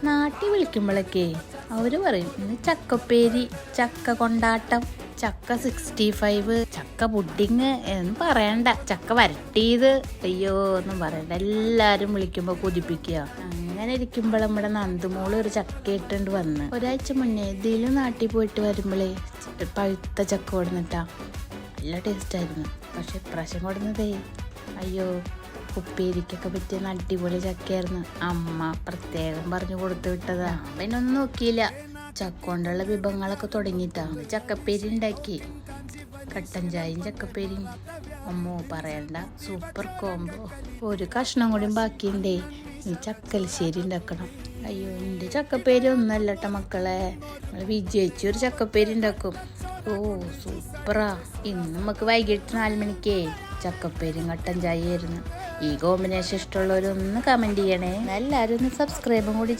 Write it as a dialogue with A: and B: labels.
A: നാട്ടിൽ വിളിക്കുമ്പോഴൊക്കെ അവർ പറയും ഇന്ന് ചക്കപ്പേരി, ചക്ക കൊണ്ടാട്ടം, ചക്ക 65, ചക്ക പുഡിങ് എന്ന് പറയണ്ട, ചക്ക വരട്ടിയത്, അയ്യോ ഒന്നും പറയണ്ട. എല്ലാരും വിളിക്കുമ്പോ കൊതിപ്പിക്കുക. അങ്ങനെ ഇരിക്കുമ്പോൾ നമ്മുടെ നന്ദുമോള് ഒരു ചക്ക ഇട്ടുണ്ട് വന്ന് ഒരാഴ്ച മുന്നേ ഇതിലും നാട്ടിൽ പോയിട്ട് വരുമ്പോഴേ പഴുത്ത ചക്ക കൊടുന്നിട്ടാ. നല്ല ടേസ്റ്റ് ആയിരുന്നു. പക്ഷെ ഇപ്രാവശ്യം കൊടുന്നതേ അയ്യോ ഉപ്പേരിക്കൊക്കെ പറ്റിയ അടിപൊളി ചക്കയായിരുന്നു. അമ്മ പ്രത്യേകം പറഞ്ഞു കൊടുത്തു വിട്ടതാ. പിന്നെ ഒന്നും നോക്കിയില്ല, ചക്ക കൊണ്ടുള്ള വിഭവങ്ങളൊക്കെ തുടങ്ങിയിട്ടാ. ചക്കപ്പേരി ഉണ്ടാക്കി, കട്ടൻ ചായയും ചക്കപ്പേരിയും. അമ്മോ പറയണ്ട, സൂപ്പർ കോംബോ. ഒരു കഷ്ണം കൂടി ബാക്കിയുണ്ടേ, ഈ ചക്കലശ്ശേരി ഉണ്ടാക്കണം. അയ്യോ എൻ്റെ ചക്കപ്പേരി ഒന്നല്ല കേട്ടോ മക്കളെ, വിജയിച്ചു ഒരു ചക്കപ്പേരി ഉണ്ടാക്കും. ഓ സൂപ്പറാ. ഇന്ന് നമുക്ക് വൈകിട്ട് 4 മണിക്കേ ചക്കപ്പേരും കട്ടൻ ചായ ആയിരുന്നു. ഈ കോമ്പിനേഷൻ ഇഷ്ടമുള്ളവരൊന്ന് കമൻറ്റ് ചെയ്യണേ. എല്ലാവരും ഒന്ന് സബ്സ്ക്രൈബും കൂടി